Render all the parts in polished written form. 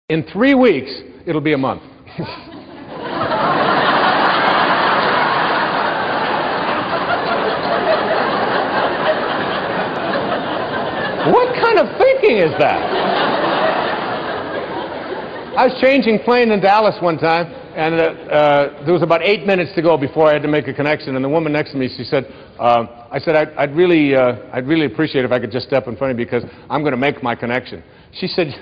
In 3 weeks, it'll be a month. What kind of thinking is that? I was changing plane in Dallas one time, and there was about 8 minutes to go before I had to make a connection, and the woman next to me, she said, I'd really appreciate if I could just step in front of you because I'm going to make my connection. She said,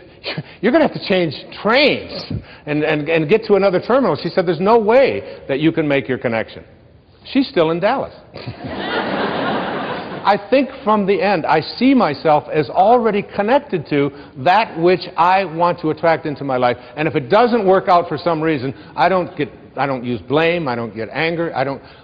you're going to have to change trains and get to another terminal. She said, there's no way that you can make your connection. She's still in Dallas. I think from the end, I see myself as already connected to that which I want to attract into my life. And if it doesn't work out for some reason, I don't use blame, I don't get anger,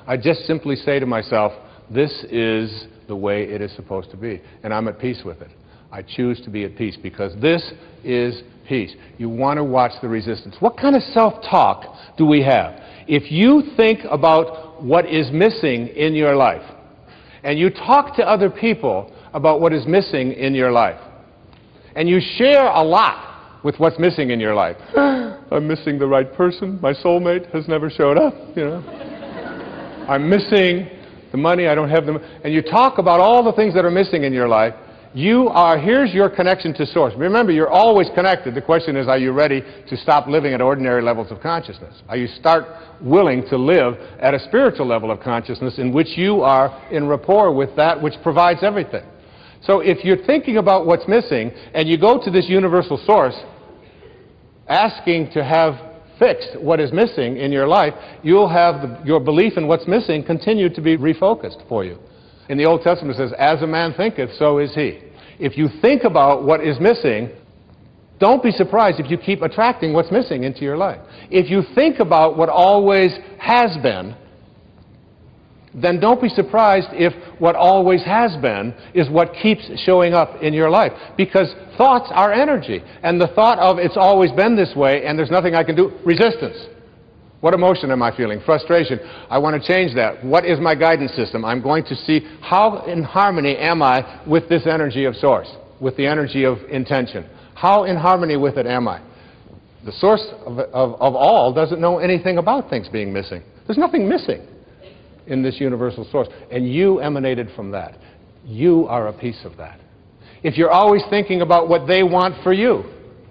I just simply say to myself, this is the way it is supposed to be. And I'm at peace with it. I choose to be at peace because this is peace. You want to watch the resistance. What kind of self-talk do we have? If you think about what is missing in your life, and you talk to other people about what is missing in your life, and you share a lot with what's missing in your life. I'm missing the right person. My soulmate has never showed up, you know. I'm missing the money. I don't have the money. And you talk about all the things that are missing in your life. Here's your connection to Source. Remember, you're always connected. The question is, are you ready to stop living at ordinary levels of consciousness? Are you willing to live at a spiritual level of consciousness in which you are in rapport with that which provides everything? So if you're thinking about what's missing and you go to this universal source asking to have fixed what is missing in your life, you'll have your belief in what's missing continue to be refocused for you. In the Old Testament it says, as a man thinketh, so is he. If you think about what is missing, don't be surprised if you keep attracting what's missing into your life. If you think about what always has been, then don't be surprised if what always has been is what keeps showing up in your life. Because thoughts are energy. And the thought of it's always been this way and there's nothing I can do, resistance. What emotion am I feeling? Frustration. I want to change that. What is my guidance system? I'm going to see how in harmony am I with this energy of Source, with the energy of intention. How in harmony with it am I? The Source of all doesn't know anything about things being missing. There's nothing missing in this universal Source. And you emanated from that. You are a piece of that. If you're always thinking about what they want for you,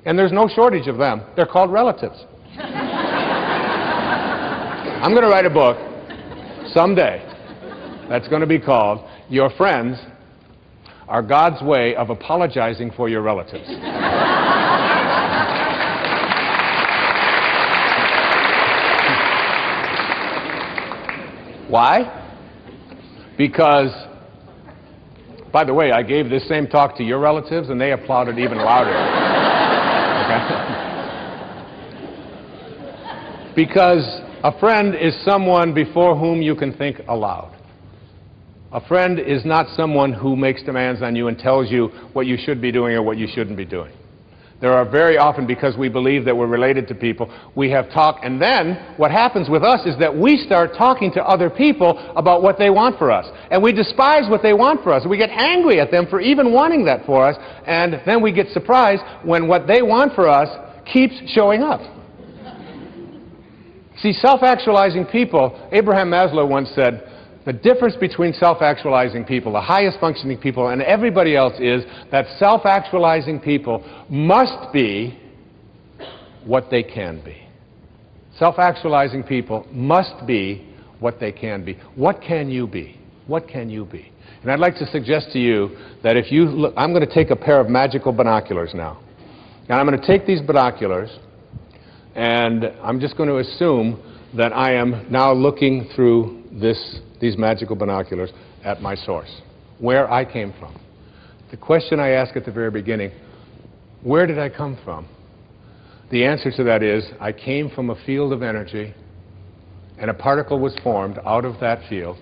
and there's no shortage of them, they're called relatives. I'm going to write a book someday that's going to be called Your Friends Are God's Way of Apologizing for Your Relatives. Why? Because, by the way, I gave this same talk to your relatives and they applauded even louder. Okay? Because a friend is someone before whom you can think aloud. A friend is not someone who makes demands on you and tells you what you should be doing or what you shouldn't be doing. There are very often, because we believe that we're related to people, we have talk, and then what happens with us is that we start talking to other people about what they want for us. And we despise what they want for us. We get angry at them for even wanting that for us, and then we get surprised when what they want for us keeps showing up. See, self-actualizing people, Abraham Maslow once said, the difference between self-actualizing people, the highest functioning people, and everybody else is that self-actualizing people must be what they can be. Self-actualizing people must be what they can be. What can you be? What can you be? And I'd like to suggest to you that if you look, I'm going to take a pair of magical binoculars now. And I'm going to take these binoculars and I'm just going to assume that I am now looking through these magical binoculars at my source, where I came from. The question I asked at the very beginning, where did I come from? The answer to that is, I came from a field of energy, and a particle was formed out of that field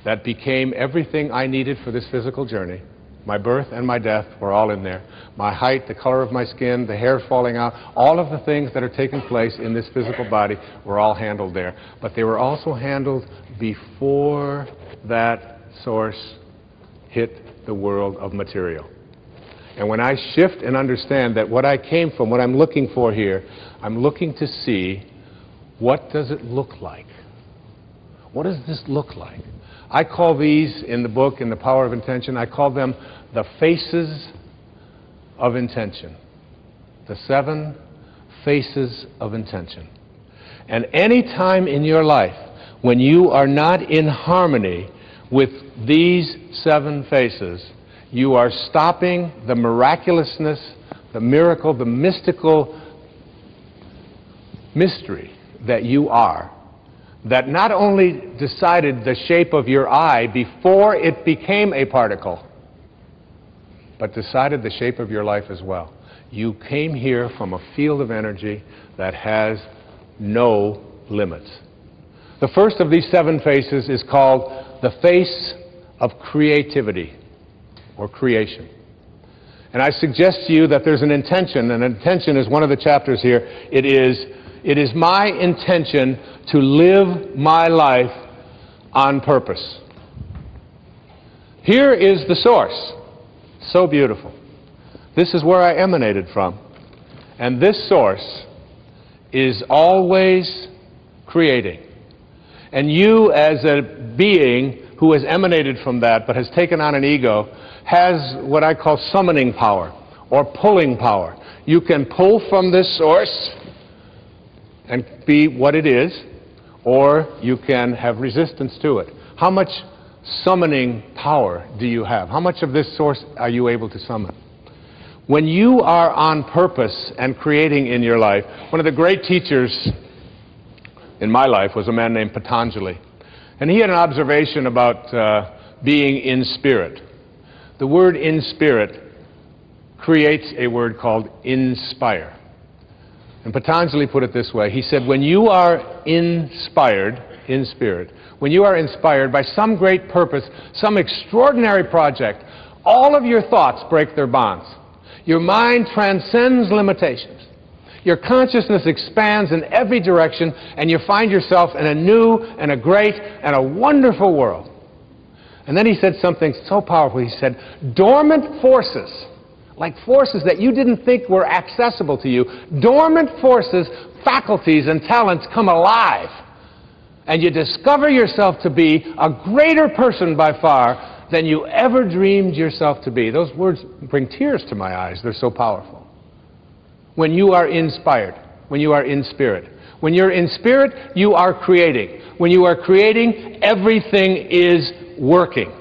that became everything I needed for this physical journey. My birth and my death were all in there. My height, the color of my skin, the hair falling out, all of the things that are taking place in this physical body were all handled there. But they were also handled before that source hit the world of material. And when I shift and understand that what I came from, what I'm looking for here, I'm looking to see, what does it look like? What does this look like? I call these in the book, in The Power of Intention, I call them the faces of intention. The 7 faces of intention. And any time in your life when you are not in harmony with these 7 faces, you are stopping the miraculousness, the miracle, the mystical mystery that you are, that not only decided the shape of your eye before it became a particle, but decided the shape of your life as well. You came here from a field of energy that has no limits. The first of these 7 faces is called the face of creativity or creation. And I suggest to you that there's an intention, and intention is one of the chapters here. It is my intention to live my life on purpose. Here is the source. So beautiful. This is where I emanated from. And this source is always creating. And you, as a being who has emanated from that but has taken on an ego, has what I call summoning power or pulling power. You can pull from this source and be what it is, or you can have resistance to it. How much summoning power do you have? How much of this source are you able to summon? When you are on purpose and creating in your life, one of the great teachers in my life was a man named Patanjali. And he had an observation about being in spirit. The word in spirit creates a word called inspire. And Patanjali put it this way. He said, when you are inspired, in spirit, when you are inspired by some great purpose, some extraordinary project, all of your thoughts break their bonds. Your mind transcends limitations. Your consciousness expands in every direction, and you find yourself in a new and a great and a wonderful world. And then he said something so powerful. He said, dormant forces, like forces that you didn't think were accessible to you, dormant forces, faculties, and talents come alive. And you discover yourself to be a greater person by far than you ever dreamed yourself to be. Those words bring tears to my eyes. They're so powerful. When you are inspired, when you are in spirit. When you're in spirit, you are creating. When you are creating, everything is working.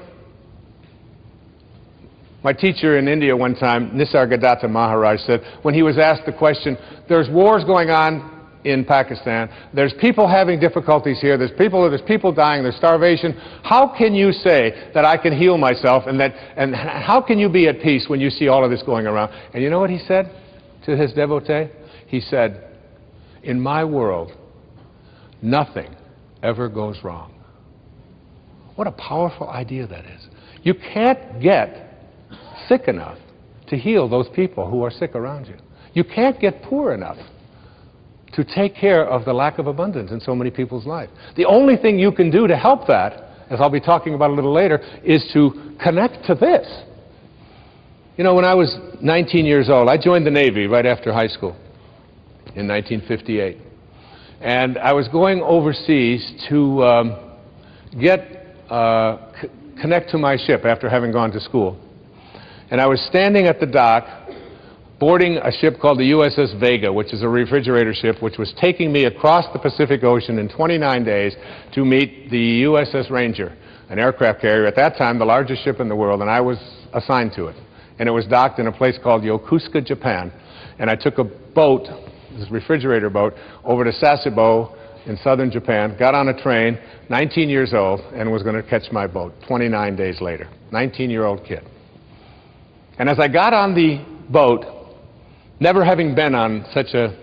My teacher in India one time, Nisargadatta Maharaj, said, when he was asked the question, there's wars going on in Pakistan, there's people having difficulties here, there's people dying, there's starvation, how can you say that I can heal myself, and how can you be at peace when you see all of this going around? And you know what he said to his devotee? He said, in my world, nothing ever goes wrong. What a powerful idea that is. You can't get sick enough to heal those people who are sick around you. You can't get poor enough to take care of the lack of abundance in so many people's lives. The only thing you can do to help that, as I'll be talking about a little later, is to connect to this. You know, when I was 19 years old, I joined the Navy right after high school in 1958. And I was going overseas to connect to my ship after having gone to school. And I was standing at the dock boarding a ship called the USS Vega, which is a refrigerator ship, which was taking me across the Pacific Ocean in 29 days to meet the USS Ranger, an aircraft carrier, at that time the largest ship in the world, and I was assigned to it. And it was docked in a place called Yokosuka, Japan. And I took a boat, this refrigerator boat, over to Sasebo in southern Japan, got on a train, 19 years old, and was going to catch my boat 29 days later. 19-year-old kid. And as I got on the boat, never having been on such an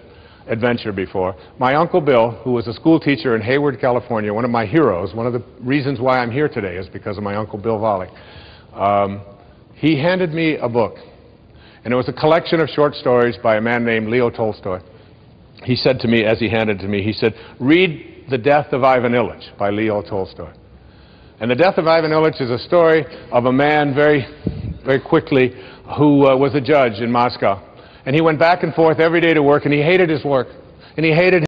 adventure before, my Uncle Bill, who was a school teacher in Hayward, California, one of my heroes, one of the reasons why I'm here today is because of my Uncle Bill Volley, he handed me a book. And it was a collection of short stories by a man named Leo Tolstoy. He said to me, as he handed it to me, he said, read The Death of Ivan Ilyich by Leo Tolstoy. And The Death of Ivan Ilyich is a story of a man very quickly who was a judge in Moscow. And he went back and forth every day to work, and he hated his work. And he hated